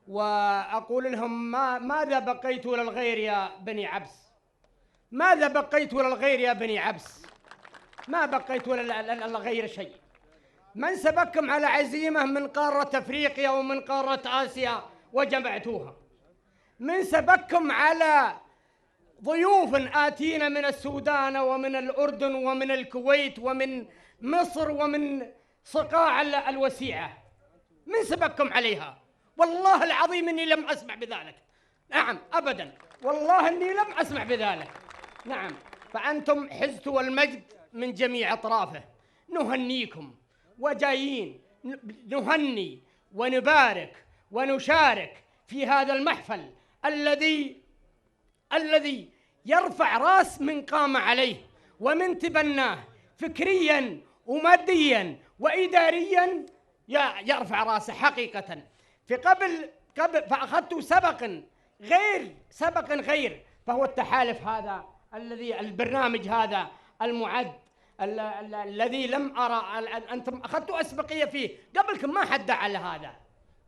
وأقول لهم ماذا بقيت للغير يا بني عبس؟ ماذا بقيت للغير يا بني عبس؟ ما بقيت للغير شيء. من سبقكم على عزيمة من قارة أفريقيا ومن قارة آسيا وجمعتوها؟ من سبقكم على ضيوف آتينا من السودان ومن الأردن ومن الكويت ومن مصر ومن صقاع الوسيعة؟ من سبقكم عليها؟ والله العظيم إني لم أسمع بذلك. نعم أبدا، والله إني لم أسمع بذلك. نعم، فأنتم حزتوا المجد من جميع أطرافه. نهنيكم وجايين نهني ونبارك ونشارك في هذا المحفل الذي يرفع راس من قام عليه ومن تبناه فكريا وماديا وإداريا، يرفع راسه حقيقة. في قبل فأخذت سبق غير فهو التحالف هذا البرنامج هذا المعد الذي لم أرى أنتم أخذتوا أسبقية فيه، قبلكم ما حد على هذا،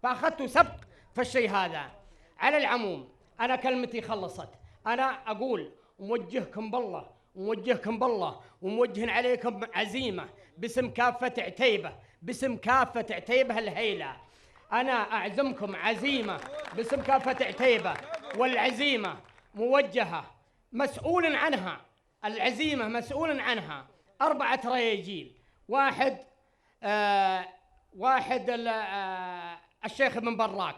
فأخذتوا سبق في الشيء هذا. على العموم أنا كلمتي خلصت. أنا أقول موجهكم بالله وموجه عليكم عزيمة باسم كافة عتيبة الهيلة. أنا أعزمكم عزيمة باسم كافة عتيبة، والعزيمة موجهة مسؤول عنها، العزيمة مسؤول عنها 4 رياجيل. واحد الشيخ ابن براك،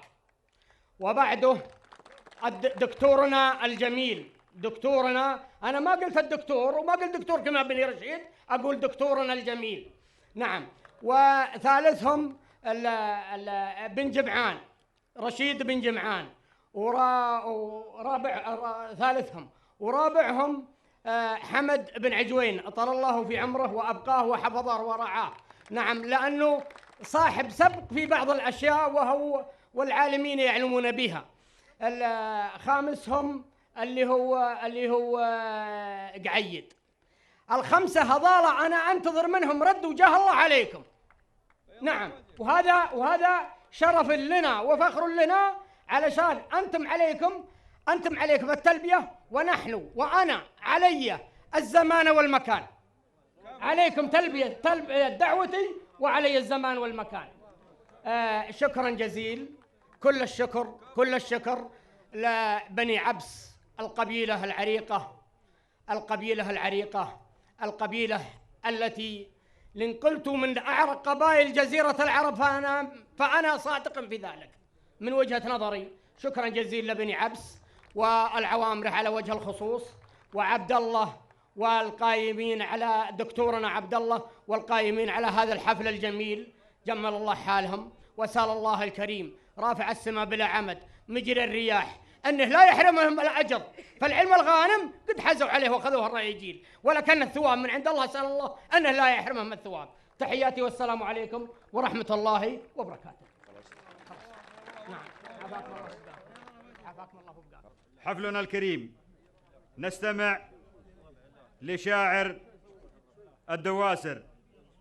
وبعده دكتورنا الجميل، دكتورنا، أنا ما قلت الدكتور وما قلت دكتور كمال بن رشيد، أقول دكتورنا الجميل. نعم. وثالثهم بن جمعان، رشيد بن جمعان، ثالثهم ورابعهم حمد بن عجوين، أطال الله في عمره وأبقاه وحفظه ورعاه. نعم، لأنه صاحب سبق في بعض الأشياء والعالمين يعلمون بها. خامسهم اللي هو قعيد. ال5 هذول أنا أنتظر منهم رد وجاه الله عليكم. نعم، وهذا شرف لنا وفخر لنا، علشان أنتم عليكم التلبية، وأنا علي الزمان والمكان. عليكم تلبية دعوتي وعلي الزمان والمكان. شكرا جزيل، كل الشكر لبني عبس، القبيلة العريقة، القبيلة التي لنقلت من أعرق قبائل جزيرة العرب، فأنا صادق في ذلك من وجهة نظري. شكرا جزيلا لبني عبس والعوامر على وجه الخصوص، وعبد الله والقائمين على دكتورنا عبد الله والقائمين على هذا الحفل الجميل، جمل الله حالهم. وسال الله الكريم رافع السماء بلا عمد مجري الرياح أنه لا يحرمهم الأجر، فالعلم الغانم قد حزوا عليه وأخذوه الرياجيل، ولكن الثواب من عند الله، أسأل الله أنه لا يحرمهم الثواب. تحياتي والسلام عليكم ورحمة الله وبركاته. نعم، عافاكم الله وبقاك. حفلنا الكريم نستمع لشاعر الدواسر،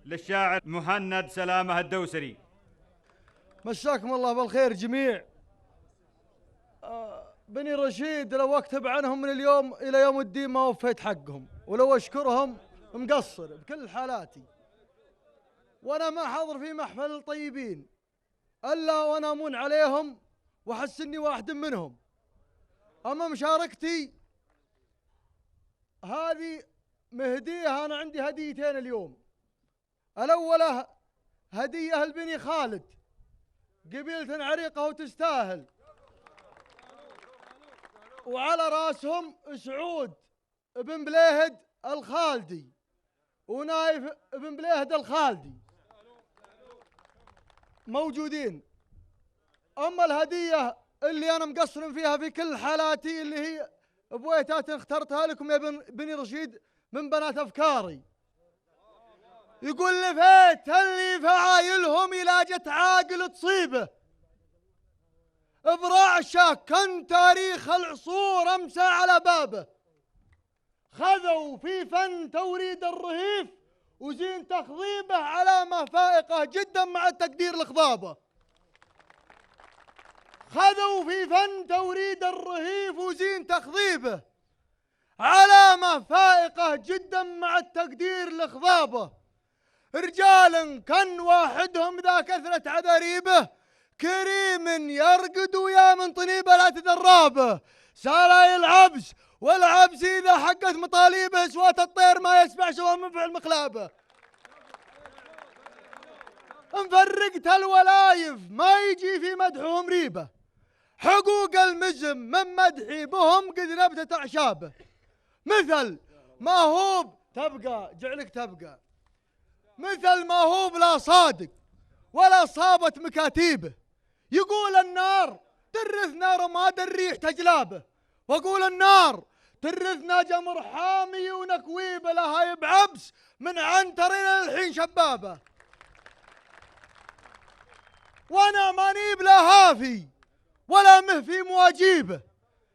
للشاعر مهند سلامة الدوسري. مساكم الله بالخير جميع. بني رشيد لو اكتب عنهم من اليوم الى يوم الدين ما وفيت حقهم، ولو اشكرهم مقصر بكل حالاتي. وانا ما حاضر في محفل الطيبين الا وانا امون عليهم واحس اني واحد منهم. اما مشاركتي هذه مهديه، انا عندي هديتين اليوم. الاولى هديه البني خالد، قبيلة عريقة وتستاهل، وعلى راسهم سعود بن بليهد الخالدي ونايف بن بليهد الخالدي موجودين. أما الهدية اللي أنا مقصر فيها في كل حالاتي اللي هي بويتات اخترتها لكم يا بني رشيد من بنات أفكاري. يقول لفيت اللي فعايلهم إلى جت عاقل تصيبه، ابراع شاك كان تاريخ العصور امسى على بابه. خذوا في فن توريد الرهيف وزين تخضيبه علامة فائقة جدا مع التقدير الخضابة. خذوا في فن توريد الرهيف وزين تخضيبه، علامة فائقة جدا مع التقدير لخضابه. رجال كان واحدهم ذا كثرة عذاريبه، كريم يرقد ويا من طنيبه لا تدرابه. ساراي العبس والعبس إذا حقت مطاليبه، سوات الطير ما يسمع سوى من فعل مخلابه. انفرقت الولايف ما يجي في مدحهم ريبه، حقوق المزم من مدحي بهم قد نبتت أعشابه. مثل ما هوب تبقى جعلك تبقى، مثل ما هوب لا صادق ولا صابت مكاتيبه. يقول النار ترثنا رماد الريح تجلابه، واقول النار ترثنا جمر حامي ونكويبه، لها بعبس من عنترنا الحين شبابه. وانا ماني بلا هافي ولا مه في مواجيبه،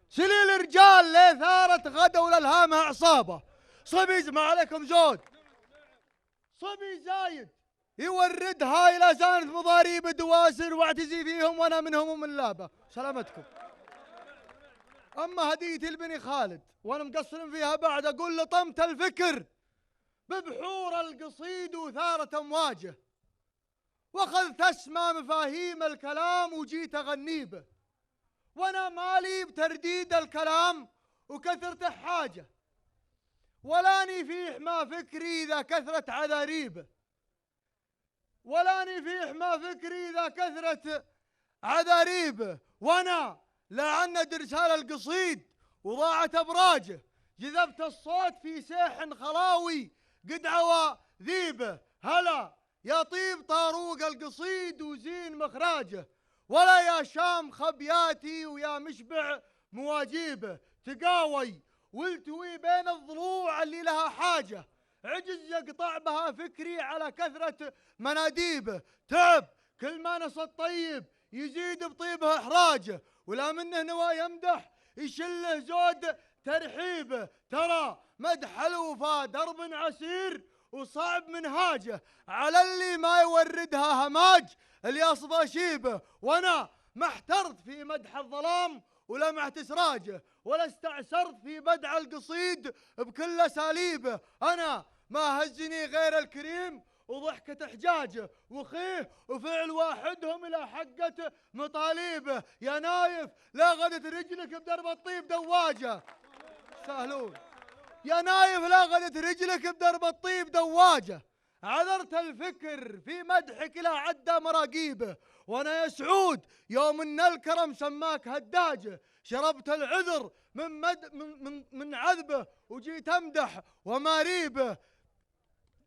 سليل رجال لي ثارت غدا وللهامها عصابه. صبي ما عليكم زود، صبي زايد يوردها الى زانة مضاريب دواسر، واعتزي فيهم وانا منهم ومن لابه. سلامتكم. اما هديتي البني خالد وانا مقصر فيها بعد، اقول له طمت الفكر ببحور القصيد وثارت امواجه، واخذت اسمى مفاهيم الكلام وجيت اغني به، وانا مالي بترديد الكلام وكثرة حاجه، ولاني في حما فكري اذا كثرت عذاريبه، ولاني في حما فكري اذا كثرت عذاريبه. وانا لعند رسال القصيد وضاعت ابراجه، جذبت الصوت في سيح خلاوي قد عوى ذيبه. هلا يا طيب طاروق القصيد وزين مخراجه، ولا يا شام خبياتي ويا مشبع مواجيبه. تقاوي والتوي بين الضلوع اللي لها حاجه، عجز يقطع بها فكري على كثرة مناديبه. تعب كل ما نص الطيب يزيد بطيبه احراجه، ولا منه نوى يمدح يشله زود ترحيبه. ترى مدح الوفا درب عسير وصعب منهاجه، على اللي ما يوردها هماج اللي يصفى شيبه. وانا ما احترت في مدح الظلام ولمعت سراجه، ولا استعسرت في بدع القصيد بكل اساليبه. انا ما هزني غير الكريم وضحكة حجاجه، وخيه وفعل واحدهم الى حقة مطاليبه. يا نايف لا غدت رجلك بدرب الطيب دواجه. سهلون. يا نايف لا غدت رجلك بدرب الطيب دواجه، عذرت الفكر في مدحك لا عدى مراقيبه. وانا يا سعود يوم ان الكرم سماك هداجه، شربت العذر من عذبه وجيت امدح وما ريبه.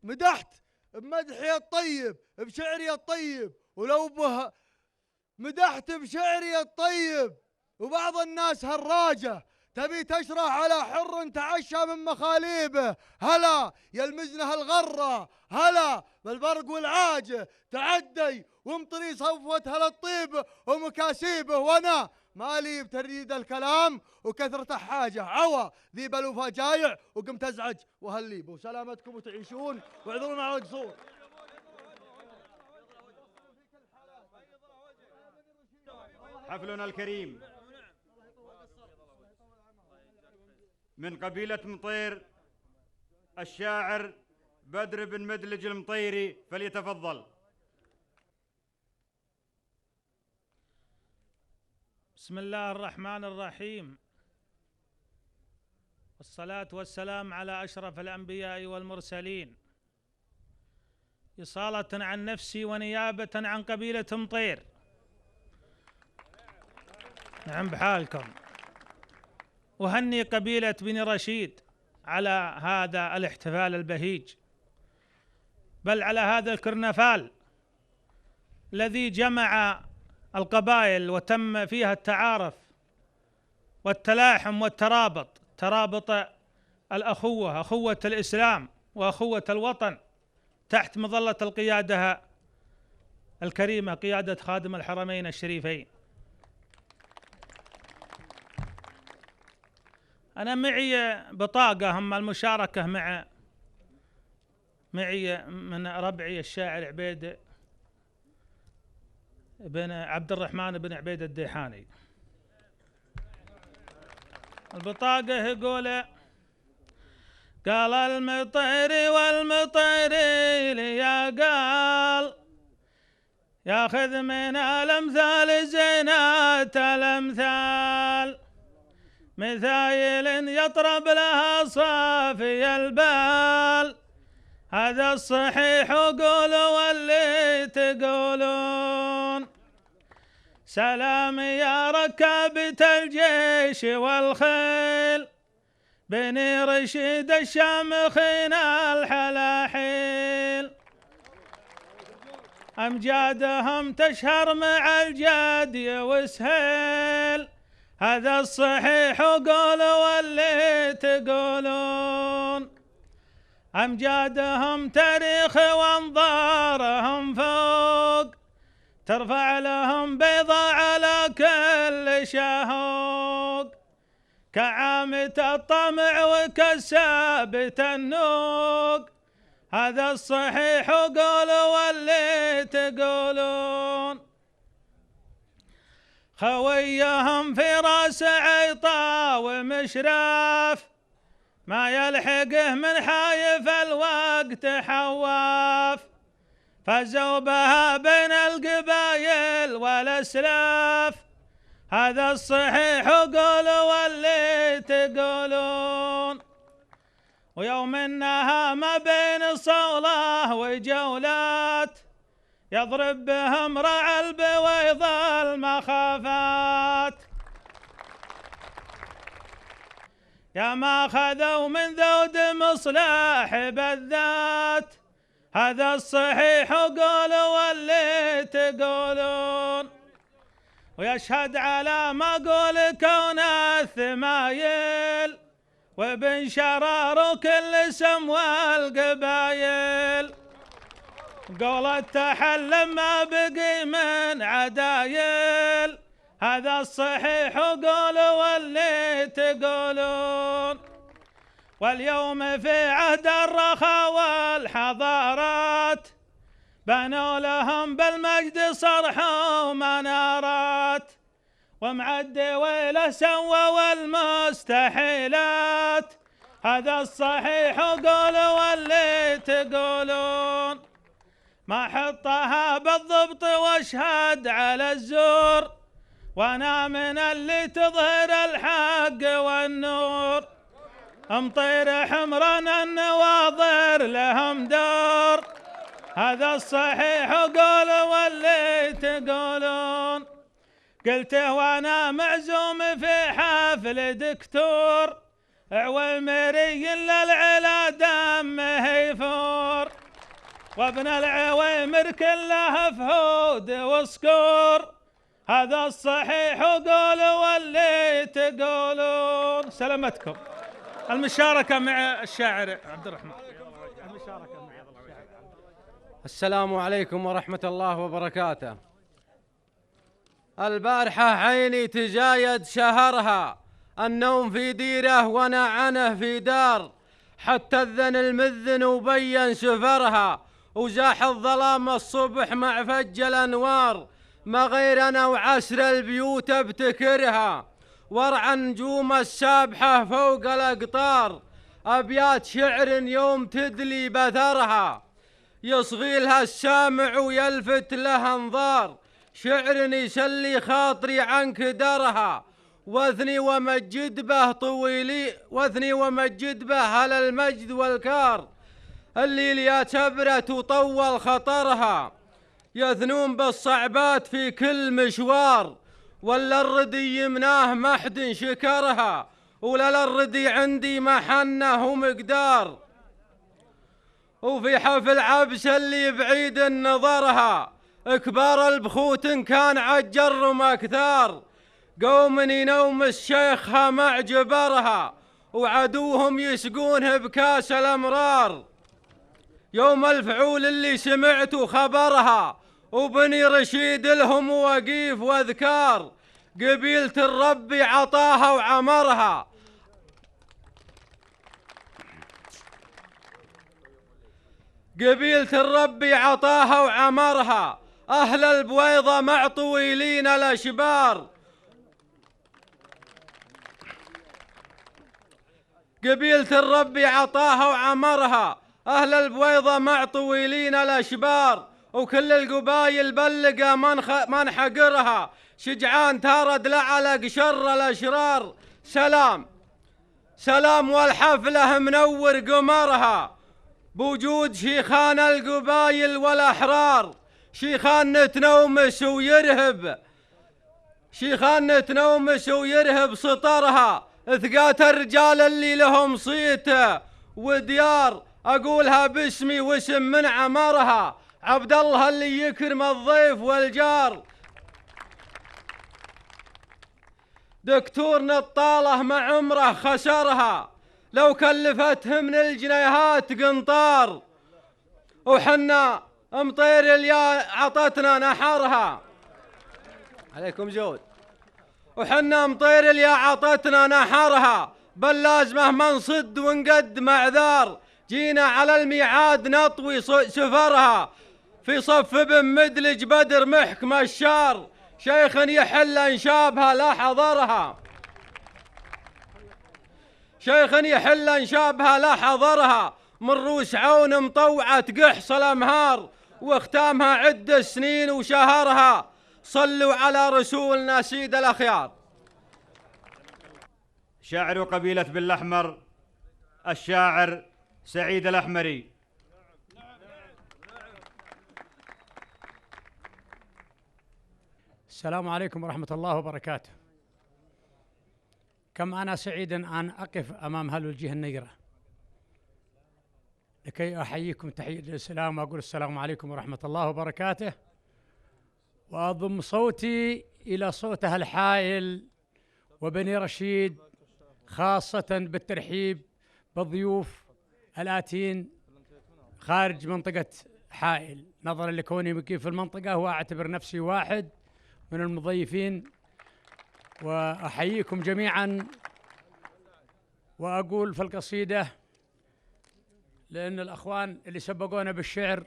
مدحت بمدحي الطيب بشعري الطيب، ولو به مدحت بشعري الطيب، وبعض الناس هراجه تبي تشرح على حر تعشى من مخاليبه. هلا يا المزنه الغره، هلا بالبرق والعاجه، تعدي وامطري صفوتها للطيب ومكاسيبه. وانا مالي بترديد الكلام وكثرة حاجه، عوى ذي بلوفا جايع وقمت ازعج وهليبه. وسلامتكم وتعيشون، واعذرونا على القصور. حفلنا الكريم من قبيلة مطير الشاعر بدر بن مدلج المطيري، فليتفضل. بسم الله الرحمن الرحيم، والصلاة والسلام على أشرف الأنبياء والمرسلين، إصالة عن نفسي ونيابة عن قبيلة مطير. نعم بحالكم. أهني قبيلة بني رشيد على هذا الاحتفال البهيج، بل على هذا الكرنفال الذي جمع القبائل وتم فيها التعارف والتلاحم والترابط، ترابط الأخوة، أخوة الإسلام وأخوة الوطن، تحت مظلة القيادة الكريمة، قيادة خادم الحرمين الشريفين. أنا معي بطاقة هم المشاركة معي من ربعي الشاعر عبيد بن عبد الرحمن بن عبيد الديحاني. البطاقة يقول: قال المطيري والمطيري لي يا قال ياخذ من الامثال زينات الامثال، مثايل يطرب لها صافي البال، هذا الصحيح قولوا واللي تقولون. سلام يا ركابة الجيش والخيل، بني رشيد الشامخين الحلاحيل، أمجادهم تشهر مع الجدي وسهيل، هذا الصحيح قولوا واللي تقولون. أمجادهم تاريخ وانظارهم فوق، ترفع لهم بيضة على كل شهوق، كعامة الطمع وكسابة النوق، هذا الصحيح قولوا واللي تقولون. خويهم في راس عيطا ومشراف، ما يلحقه من حايف الوقت حواف، فازوا بها بين القبايل والاسلاف، هذا الصحيح قولوا واللي تقولون. ويوم انها ما بين صولة وجولات، يضرب بهم رعى البويض المخافات، يا ما خذوا من ذود مصلاح بالذات، هذا الصحيح قولوا واللي تقولون. ويشهد على ما قول كون الثمايل، وابن شرار كل سم والقبايل، قول التحلم ما بقي من عدايل، هذا الصحيح قولوا واللي تقولون. واليوم في عهد الرخاء والحضارات، بنوا لهم بالمجد صرح ومنارات، ومعد ويله سووا المستحيلات، هذا الصحيح قولوا واللي تقولون. ما حطها بالضبط واشهد على الزور، وانا من اللي تظهر الحق والنور، امطير حمران النواظر لهم دور، هذا الصحيح قولوا واللي تقولون. قلته وانا معزوم في حفل دكتور، عويمري للعلا دمه يفور، وابن العويمر كله فهود وصقور، هذا الصحيح قولوا واللي تقولون. سلامتكم. المشاركة مع الشاعر عبد الرحمن. السلام عليكم ورحمة الله وبركاته. البارحة عيني تجايد شهرها، النوم في ديره ونعنه في دار، حتى اذن المذن وبين سفرها، وزاح الظلام الصبح مع فج الأنوار، ما غير أنا وعسر البيوت ابتكرها، ورع نجوم السابحة فوق الأقطار، أبيات شعر يوم تدلي بثرها، يصغي لها السامع ويلفت لها انظار، شعر يسلي خاطري عن كدرها، واثني ومجد به طويلي، واثني ومجد به على المجد والكار، اللي ليا تبرت وطول خطرها، يثنون بالصعبات في كل مشوار، ولا الردي يمناه ما حد شكرها، ولا الردي عندي محنه ومقدار، وفي حفل عبس اللي بعيد نظرها، كبار البخوت كان عجر ومكثار، قوم ينوم الشيخها مع جبرها، وعدوهم يسقونه بكاس الأمرار، يوم الفعول اللي سمعتوا خبرها، وبني رشيد لهم وقيف واذكار، قبيلة الرب عطاها وعمرها، قبيلة الرب عطاها وعمرها، أهل البويضة مع طويلين الأشبار. قبيلة الربي عطاها وعمرها، أهل البويضة مع طويلين الأشبار، وكل القبايل بلقى من حقرها، شجعان تارد لعلق شر الأشرار. سلام سلام والحفلة منور قمرها، بوجود شيخان القبايل والأحرار. شيخان نتنومس ويرهب سطرها، ثقات الرجال اللي لهم صيت وديار. أقولها باسمي واسم من عمرها، عبد الله اللي يكرم الضيف والجار. دكتور نطاله مع عمره خسرها، لو كلفته من الجنيهات قنطار. وحنا مطير اليا عطتنا نحرها، عليكم جود. وحنا مطير اليا عطتنا نحرها، بل لازمه منصد ونقد معذار. جينا على الميعاد نطوي سفرها، في صف ابن مدلج بدر محكم الشار. شيخ يحل انشابها لا حضرها، شيخ يحل انشابها لا حضرها. من روس عون مطوعة قحص الامهار، واختامها عدة سنين وشهرها. صلوا على رسولنا سيد الاخيار. شاعر قبيلة بالأحمر الشاعر سعيد الأحمري. السلام عليكم ورحمة الله وبركاته. كم أنا سعيد أن أقف أمام هالوجه النيرة لكي أحييكم تحية الإسلام وأقول السلام عليكم ورحمة الله وبركاته، وأضم صوتي إلى صوتها الحائل وبني رشيد، خاصة بالترحيب بالضيوف الآتين خارج منطقة حائل. نظرا لكوني مقيم في المنطقة وأعتبر نفسي واحد من المضيفين، وأحييكم جميعا. وأقول في القصيدة، لأن الأخوان اللي سبقونا بالشعر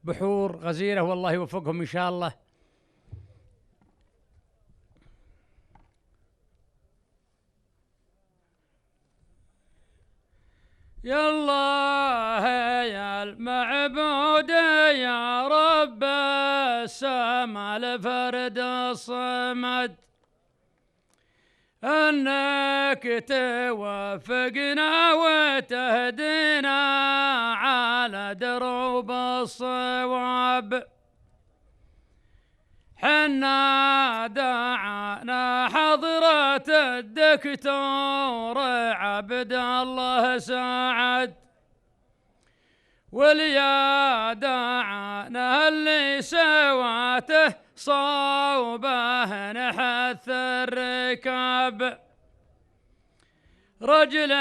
بحور غزيرة والله يوفقهم إن شاء الله. يا الله يا المعبود يا رب السما الفرد الصمد، أنك توفقنا وتهدينا على دروب الصواب. حنا دعانا حضرة الدكتور عبد الله سعد، واليا دعانا اللي سواته صوبه نحث الركاب. رجل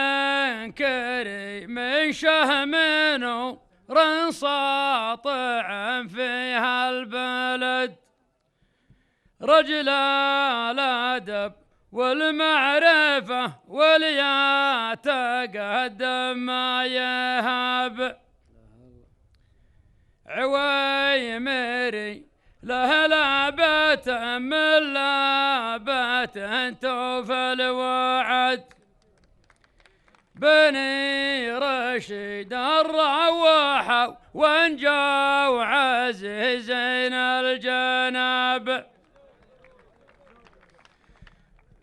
كريم شهم نور ساطع في هالبلد، رجل الأدب والمعرفة واليا تقدم ما يهاب. عويمري له لابت من لابت توفى الوعد، بني رشيد الروحوا وانجوا عزيزين الجناب.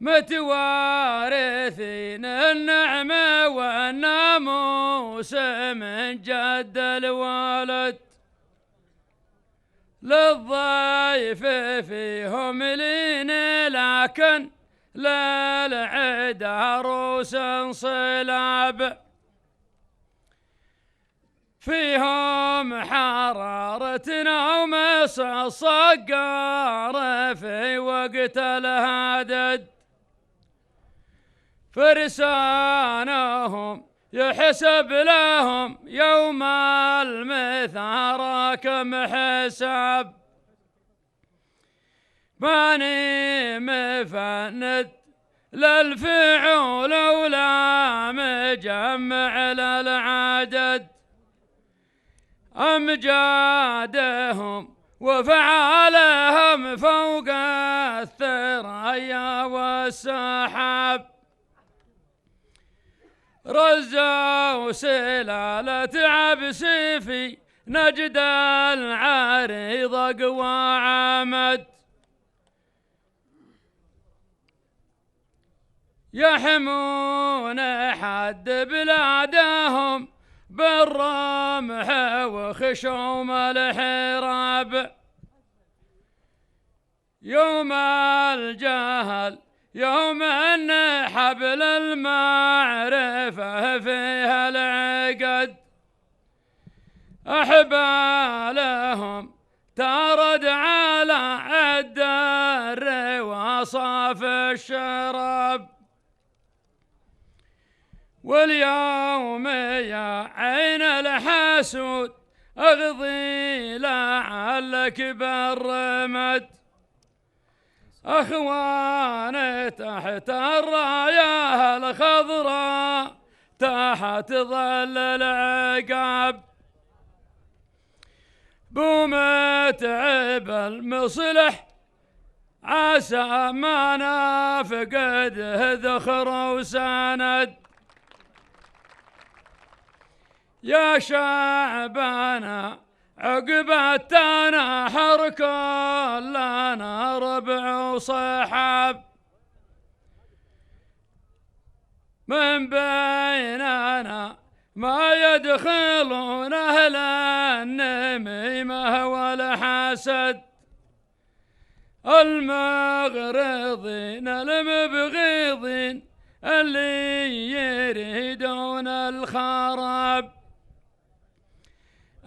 متوارثين النعمة والناموس من جد الولد، للضيف فيهم لين لكن للعد عروس صلاب. فيهم حرارتنا ومس الصقار في وقت الهدد، فرسانهم يحسب لهم يوم المثار كم حساب. ماني مفند للفعول ولا مجمع للعدد، أمجادهم وفعلهم فوق الثريا والسحاب، رزوا سلالة عبس في نجد العريض قوى عمد، يحمون حد بلادهم بالرمح وخشوم الحراب، يوم الجهل يوم أن حبل المعرفة فيها العقد، أحبالهم تارد على الدر وصاف الشراب، واليوم يا عين الحسود أغضي لعلك بالرمد، أخواني تحت الراية الخضراء تحت ظل العقاب، بومتعب المصلح عسى ما نافقده ذخر وسند، يا شعبنا عقب التنحر كلنا ربع وصحاب، من بيننا ما يدخلون أهل النميمة والحسد، المغرضين المبغضين اللي يريدون الخراب،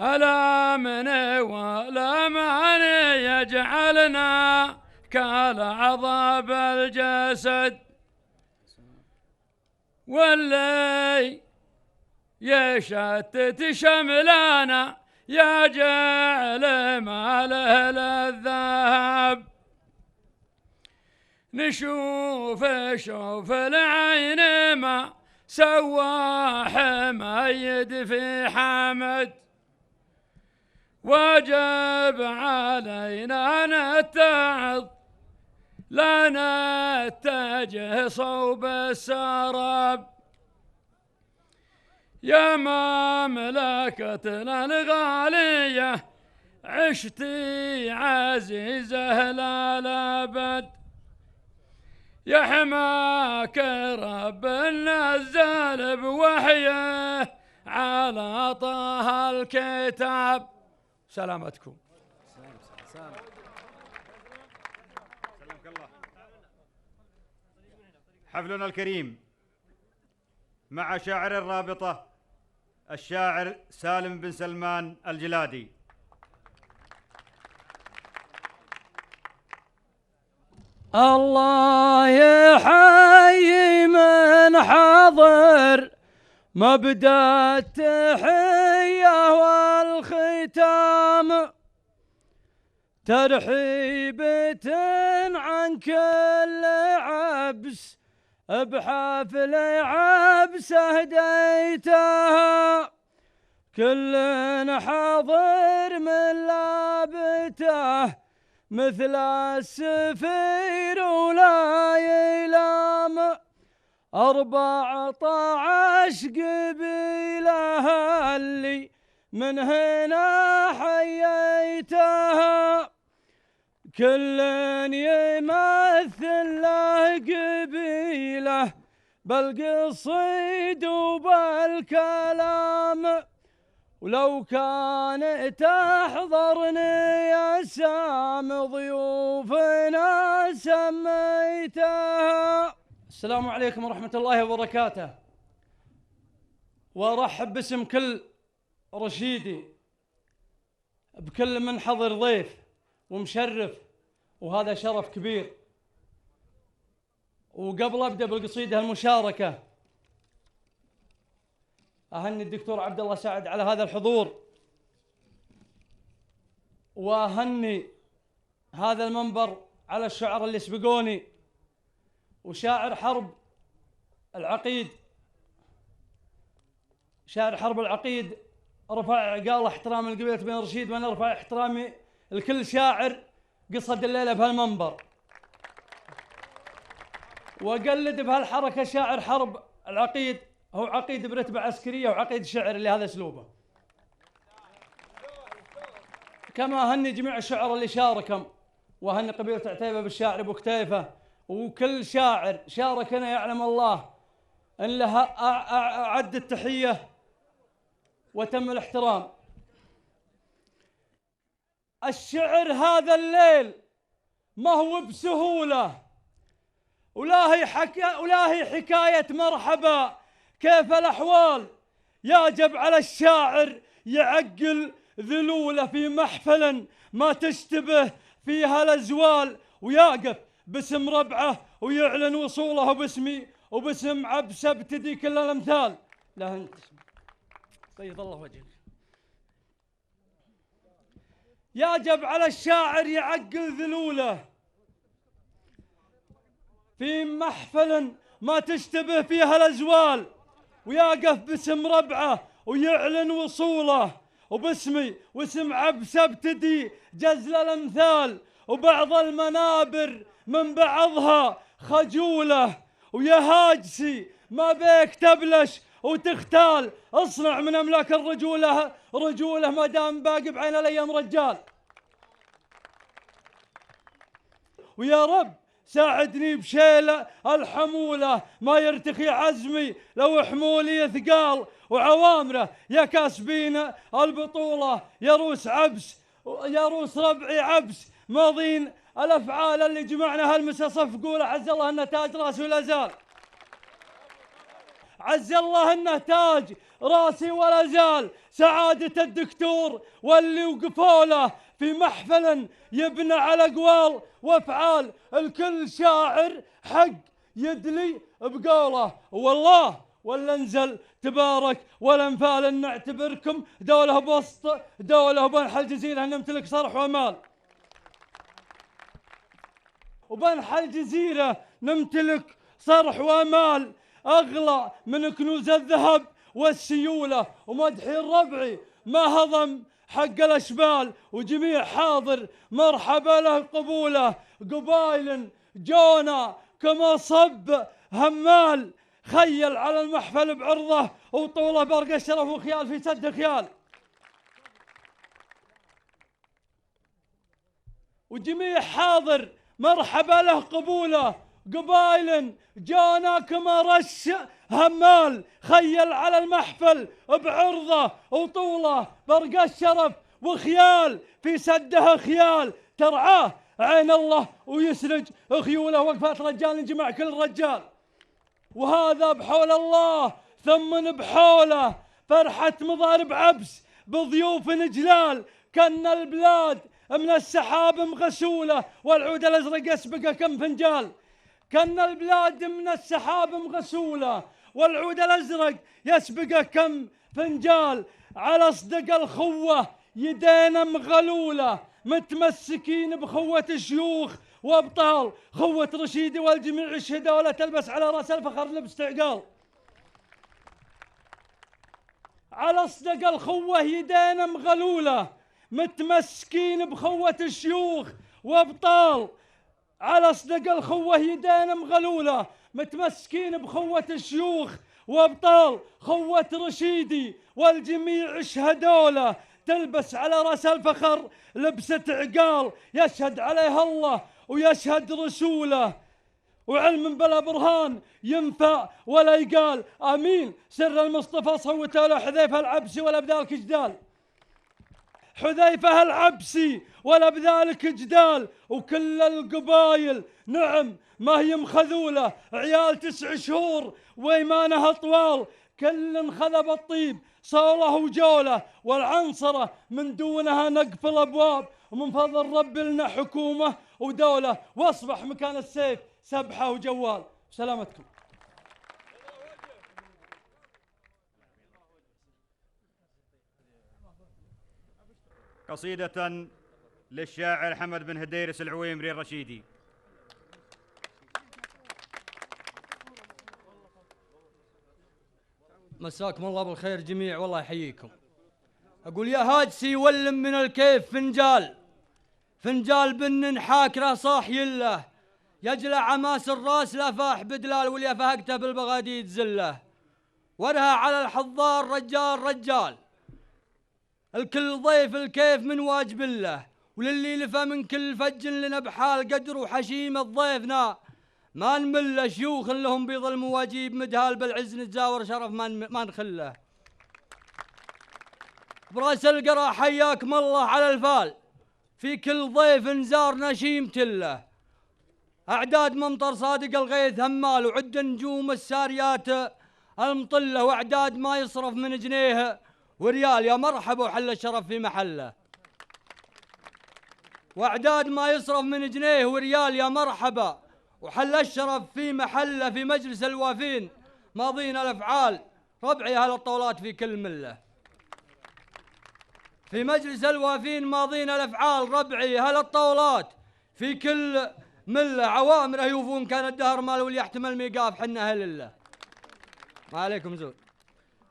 ألا من ولا من يجعلنا كالعضاب الجسد، واللي يشتت شملنا يجعل ماله للذهب، نشوف العين ما سوى حميد في حمد، واجب علينا نتعظ لا نتجه صوب السراب، يا مملكتنا الغالية عشتي عزيزة للأبد، يحماك رب نزل بوحيه على طه الكتاب. سلامتكم. حفلنا الكريم مع شاعر الرابطة الشاعر سالم بن سلمان الجلادي. الله يحيي من حضر مبدأ التحية والختام، ترحيبة عن كل عبس بحفل عبس هديتها، كل حاضر من لابته مثل السفير ولا يلام، 14 قبيلة اللي من هنا حييتها، كل يمثل له قبيلة بالقصيد وبالكلام، ولو كان تحضرني أسام ضيوفنا سميتها. السلام عليكم ورحمة الله وبركاته، وأرحب باسم كل رشيدي بكل من حضر ضيف ومشرف، وهذا شرف كبير. وقبل أبدأ بالقصيدة المشاركة أهني الدكتور عبد الله سعد على هذا الحضور، وأهني هذا المنبر على الشعراء اللي سبقوني، وشاعر حرب العقيد، شاعر حرب العقيد رفع قال احترام القبيلة بن رشيد، وأنا أرفع احترامي الكل شاعر قصد الليلة بهالمنبر، وقلد بهالحركة شاعر حرب العقيد، هو عقيد برتبة عسكرية وعقيد شعر اللي هذا اسلوبه. كما هني جميع الشعراء اللي شاركهم، وهني قبيلة عتيبة بالشاعر ابو كتيفة، وكل شاعر شاركنا يعلم الله ان لها اعد التحية وتم الاحترام. الشعر هذا الليل ما هو بسهولة، ولا هي حكاية مرحبا كيف الأحوال، يجب على الشاعر يعقل ذلوله في محفل ما تشتبه فيها الأزوال، ويقف باسم ربعه ويعلن وصوله باسمي وباسم عبسة ابتدي كل الأمثال. لا أنت بيض الله وجهك. يجب على الشاعر يعقل ذلوله في محفل ما تشتبه فيها الأزوال، ويقف باسم ربعه ويعلن وصوله وباسمي واسم عبسة ابتدي جزل الأمثال، وبعض المنابر من بعضها خجولة، ويا هاجسي ما بيك تبلش وتختال، اصنع من أملاك الرجولة رجولة ما دام باقي بعين الأيام رجال. ويا رب ساعدني بشيلة الحمولة ما يرتخي عزمي لو حمولي ثقال، وعوامره يا كاسبين البطولة يا روس عبس يا روس ربعي عبس، ماضين الأفعال اللي جمعنا هالمسا صفقوله، عز الله انه تاج راسي ولا زال، عز الله انه تاج راسي ولا زال. سعادة الدكتور واللي وقفوا له في محفل يبنى على أقوال وأفعال، الكل شاعر حق يدلي بقوله، والله ولا نزل تبارك ولا انفال نعتبركم دولة بوسط دولة بنح الجزيرة نمتلك صرح ومال، وبنح الجزيرة نمتلك صرح ومال أغلى من كنوز الذهب والسيولة، ومدحي الربعي ما هضم حق الأشبال، وجميع حاضر مرحبا له قبوله، قبايل جونا كما صب همال، خيل على المحفل بعرضه وطوله برق الشرف وخيال في سد خيال، وجميع حاضر مرحبا له قبوله، قبايل جانا كما رش همال، خيل على المحفل بعرضه وطوله برق الشرف وخيال في سده خيال، ترعاه عين الله ويسرج خيوله وقفات رجال جمع كل رجال، وهذا بحول الله ثم بحوله فرحة مضارب عبس بضيوف جلال، كان البلاد من السحاب مغسولة والعود الأزرق يسبق كم فنجال، كان البلاد من السحاب مغسولة والعود الأزرق يسبق كم فنجال، على صدق الخوة يدينا مغلولة متمسكين بخوة شيوخ وابطال، خوة رشيدي والجميع يشهدها ولا تلبس على راس الفخر لبس تعقال، على صدق الخوة يدينا مغلولة متمسكين بخوة الشيوخ وابطال، على صدق الخوة يدينا مغلولة متمسكين بخوة الشيوخ وابطال، خوة رشيدي والجميع يشهدوا له تلبس على راس الفخر لبسة عقال، يشهد عليها الله ويشهد رسوله، وعلم بلا برهان ينفع ولا يقال، امين سر المصطفى صوته له حذيفه العبسي ولا بذلك جدال، حذيفه العبسي ولا بذلك جدال، وكل القبايل نعم ما هي مخذوله، عيال 9 شهور وايمانها طوال، كل خذب الطيب صوله وجوله، والعنصره من دونها نقف الابواب، ومن فضل رب لنا حكومه ودوله، واصبح مكان السيف سبحه وجوال. سلامتكم. قصيدة للشاعر حمد بن هديرس العويمري الرشيدي. مساكم الله بالخير جميع والله يحييكم. أقول يا هاجسي ولم من الكيف فنجال، فنجال بن حاكره صاحي له، يجلع عماس الراس لفاح بدلال واللي فهقته بالبغاديد زله. ورها على الحضار رجال رجال، الكل ضيف الكيف من واجب الله، وللي لفى من كل فج لنا بحال قدر وحشيمة ضيفنا ما نمله. شيوخ لهم بيض المواجيب مدهال بالعز نتزاور شرف ما نخله. براس القرى حياكم الله على الفال، في كل ضيف نزارنا شيمة له. أعداد ممطر صادق الغيث همال، وعد نجوم الساريات المطلة، وأعداد ما يصرف من جنيه وريال يا مرحبا وحل الشرف في محله. وأعداد ما يصرف من جنيه وريال يا مرحبا وحل الشرف في محله. في مجلس الوافين ماضين الأفعال، ربعي أهل الطولات في كل مله. في مجلس الوافين ماضين الأفعال، ربعي أهل الطولات في كل مله. عوامره يوفون كان الدهر مال واللي يحتمل ميقاف حنا أهل الله. ما عليكم زود.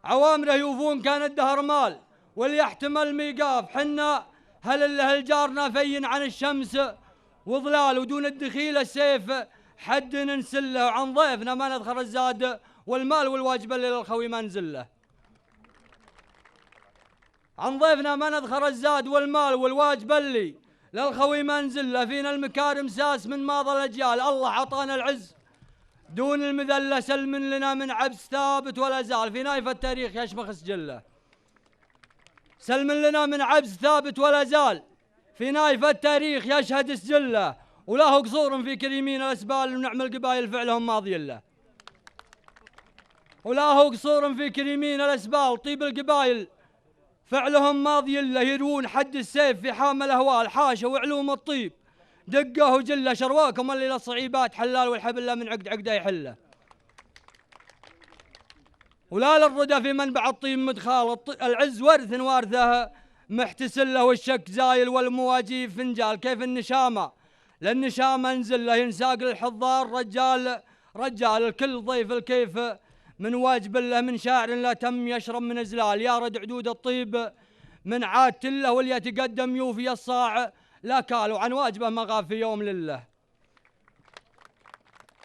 عوامره يوفون كان الدهر مال واللي يحتمل ميقاف حنا هل الله. الجارنا فين عن الشمس وظلال، ودون الدخيل السيف حد ننسله. وعن ضيفنا ما ندخل الزاد والمال والواجب اللي للخوي ما نزله. عن ضيفنا ما ندخل الزاد والمال والواجب اللي للخوي ما نزله. فينا المكارم ساس من ماضى الأجيال، الله عطانا العز دون المذلة. سلم لنا من عبس ثابت ولا زال، في نايف التاريخ يشمخ سجله. سلم لنا من عبس ثابت ولا زال، في نايف التاريخ يشهد سجله. وله قصور في كريمين الأسبال، ونعم القبائل فعلهم ماضي له. وله قصور في كريمين الأسبال، طيب القبائل فعلهم ماضي له. يروون حد السيف في حام الأهوال، حاشا وعلوم الطيب دقه وجله. شرواكم اللي للصعيبات حلال، والحبل من عقد عقده يحله. ولا للردى في منبع الطيب مدخال، العز ورث وارثه محتسله. والشك زايل والمواجيب فنجال، كيف النشامه للنشامه انزل له. ينساق للحضار رجال رجال، الكل ضيف الكيف من واجب له. من شاعر لا تم يشرب من ازلال، يا رد عدود الطيب من عاد له. واللي يتقدم يوفي الصاع لا كال، وعن واجبه ما غاب في يوم لله.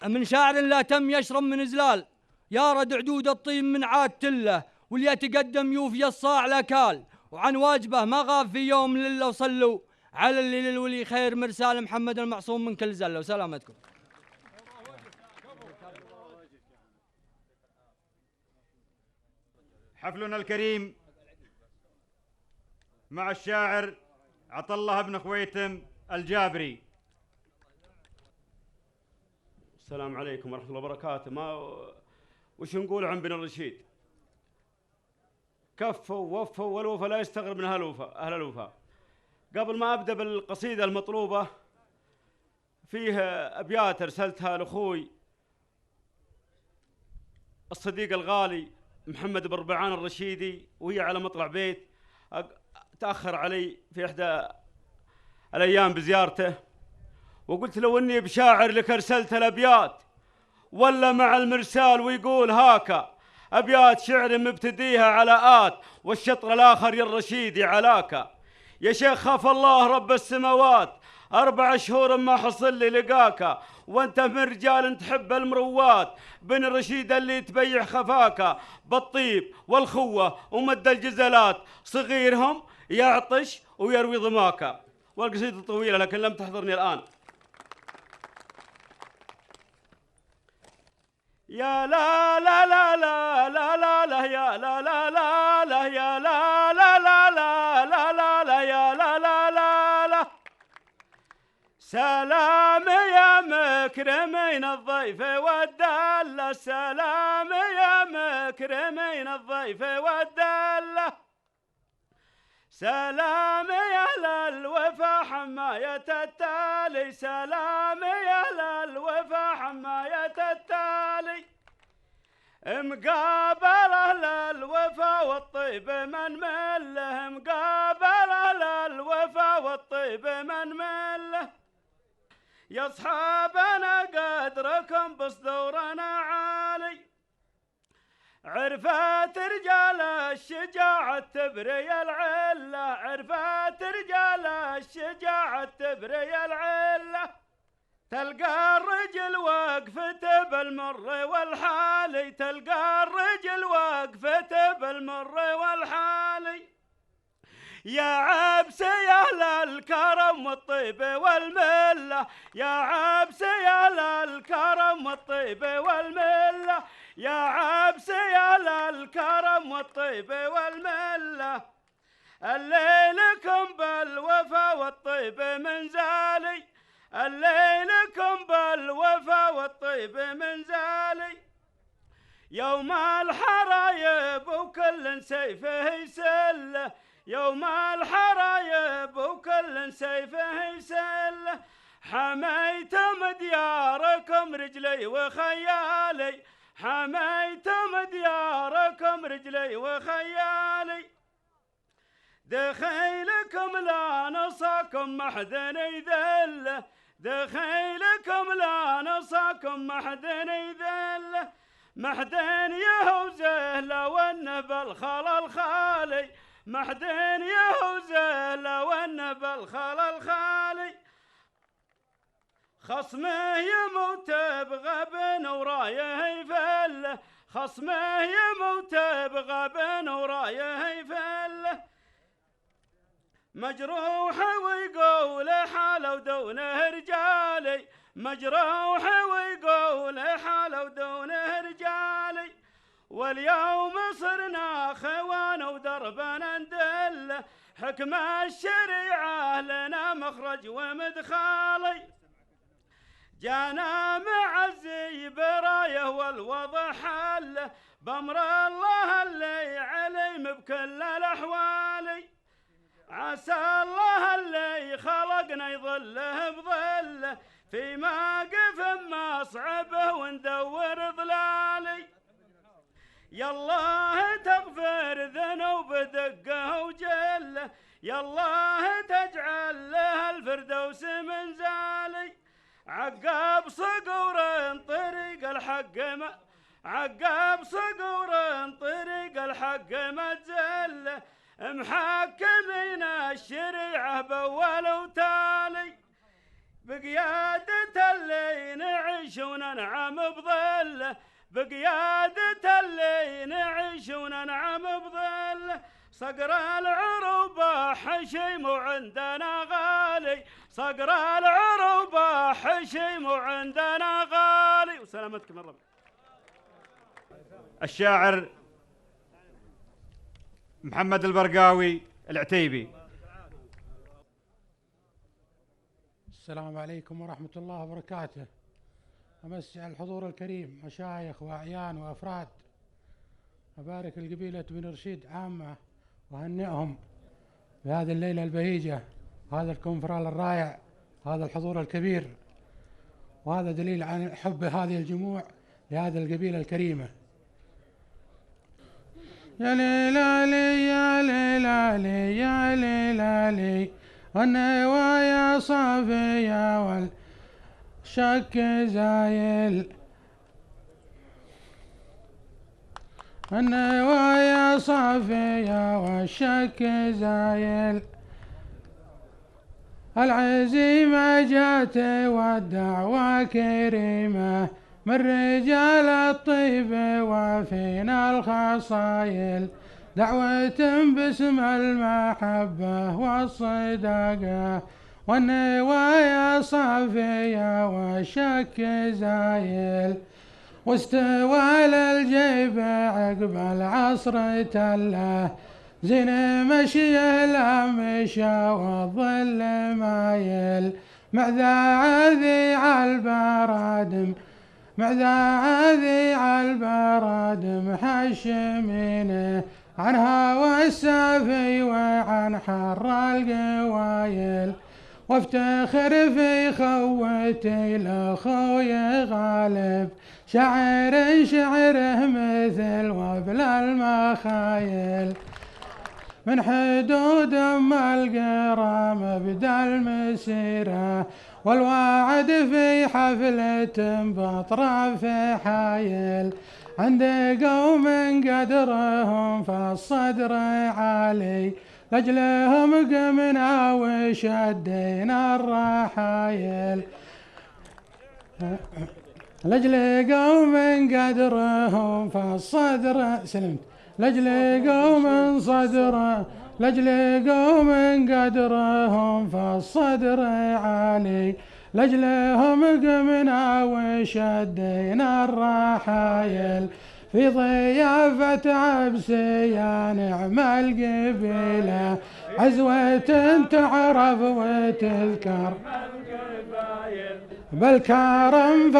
من شاعر لا تم يشرب من ازلال، يا رد عدود الطيب من عاد له. واللي يتقدم يوفي الصاع لا كال، وعن واجبه ما غاب في يوم لله. وصلوا على اللي للولي خير مرسال محمد المعصوم من كل زله. وسلامتكم. حفلنا الكريم مع الشاعر عطله بن خويتم الجابري. السلام عليكم ورحمة الله وبركاته. وش نقول عن بن الرشيد؟ كفوا ووفوا والوفا لا يستغرب من أهل الوفا. قبل ما أبدأ بالقصيدة المطلوبة، فيه أبيات أرسلتها لأخوي الصديق الغالي محمد بن ربعان الرشيدي، وهي على مطلع بيت تأخر علي في إحدى الأيام بزيارته، وقلت لو أني بشاعر لك أرسلت الأبيات ولا مع المرسال. ويقول هاكا أبيات شعر مبتديها على آت، والشطر الآخر يا الرشيدي علاكا. يا شيخ خاف الله رب السماوات، 4 شهور ما حصل لي لقاكا، وانت من رجال تحب المروات. بن الرشيد اللي تبيع خفاكا بالطيب والخوة ومد الجزلات، صغيرهم يعطش ويروي ضماكا. والقصيدة طويلة لكن لم تحضرني الآن. يا لا لا لا لا لا لا لا يا لا لا لا لا يا لا لا لا لا لا لا لا يا لا لا لا لا. سلام يا مكرمين الضيف والدلة، سلام يا مكرمين الضيف والدلة، سلام يا للوفا حماية التالي، سلام يا للوفا حماية التالي. مقابله للوفا والطيب من مله، مقابله للوفا والطيب من مله. يا اصحابنا قدركم بصدورنا عالي، عرفت رجال الشجاعة تبري العلة، عرفت رجال الشجاعة تبري العلة، تلقى الرجل وقفته بالمر والحالي، تلقى الرجل وقفته بالمر والحالي. يا عبس يا أهل الكرم والطيب والملة، يا عبس يا أهل الكرم والطيب والملة، يا عبس يا أهل الكرم والطيب والملة، الليلكم بالوفا والطيب منزالي، الليلكم بالوفا والطيب منزالي. يوم الحرايب وكل سيفه يسله، يوم الحرايب وكل سيفه يسله، حميتم دياركم رجلي وخيالي، حميتم دياركم رجلي وخيالي. دخيلكم لا نصاكم محدن يذله، دخيلكم لا نصاكم محدن يذله، محدن يهوزه لو انه بالخلا الخالي، محدن يهوزه لو انه بالخلا الخالي. خصمه يموت بغبن ورايه يفله، خصمه يموت بغبن ورايه يفله، مجروح ويقول حاله ودونه رجالي، مجروح ويقول حاله ودونه رجالي. واليوم صرنا خوان ودربنا ندله، حكم الشريعة لنا مخرج ومدخالي. جانا معزي برايه والوضع حله، بأمر الله اللي عليم بكل الأحوال. عسى الله اللي خلقنا يظله بظله، في موقف ما صعبه وندور ظلالي. يا الله تغفر ذنوب دقه وجله، يا الله تجعل له الفردوس منزالي. عقاب صقور طريق الحق ما، عقاب صقور طريق الحق ما تزله، محكمين الشريعة بأول وتالي. بقيادة اللي نعيش وننعم بظله، بقيادة اللي نعيش وننعم بظله. صقر العروبة حشيم وعندنا غالي، صقر العروبة حشيم وعندنا غالي. وسلامتكم الرب. الشاعر محمد البرقاوي العتيبي. السلام عليكم ورحمة الله وبركاته. أمسي على الحضور الكريم، مشايخ وأعيان وأفراد، أبارك القبيلة بن رشيد عامة وهنئهم بهذه الليلة البهيجة وهذا الكونفرال الرائع، هذا الحضور الكبير، وهذا دليل عن حب هذه الجموع لهذه القبيلة الكريمة. يا ليلى يا ليلى يا ليلى والنوايا صافية والشك زايل، النوايا صافية والشك زايل، العزيمة جات والدعوة كريمة من رجال الطيب وفينا الخصايل، دعوة باسم المحبة والصداقة والنوايا صافية والشك زايل، واستوى للجيب عقب العصر تله، زين مشيه لا مشى والظل مايل، معذا ذيع البرادم معذا ذيع البرادم حشمينه عن هوى السافي وعن حر القوايل، وافتخر في خوتي لاخوي غالب شعر شعره مثل وبل المخايل، من حدود ام القرى مبدا المسيره والواعد في حفلة بأطراف حايل عند قوم قدرهم في عالي لأجلهم قمنا وشدينا الرحايل لأجل قوم قدرهم في سلمت لأجل قوم قدرهم في عالي لأجلهم قمنا وشدينا الرحايل في ضيافة عبس يا نعم القبيلة عزوة تعرف وتذكر بالكرم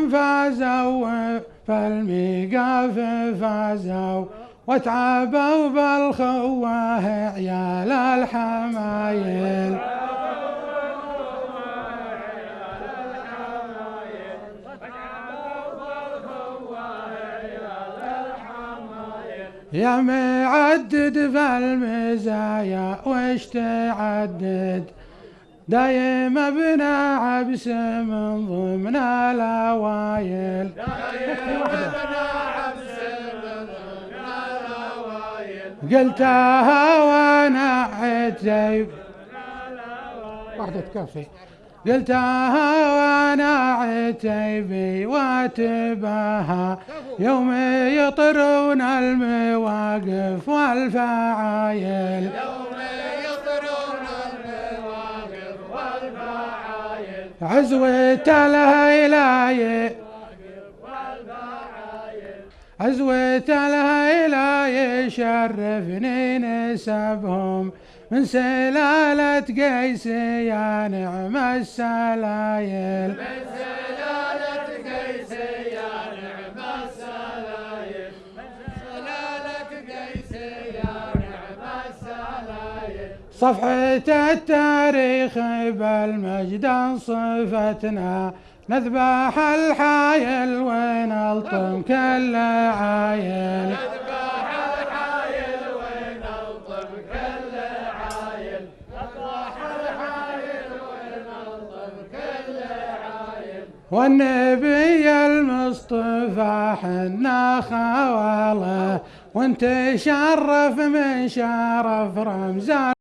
فازوا فالميقاف فازوا وتعبوا بالخواه عيال الحمايل يا معدد في المزايا وش تعدد دايم ابن عبس من ضمن الاوايل قلتها وانا عتيب واحدة تكفي قلتها وانا عتيبي واتباها يوم يطرون المواقف والفعايل عزوة الهيلاي شرفني نسبهم من سلالة قيس يا نعم السلايل صفحة التاريخ بالمجد صفتنا نذبح الحايل ونلطم كل عايل والنبي المصطفى حنا خواله وانت شرف من شرف رمزان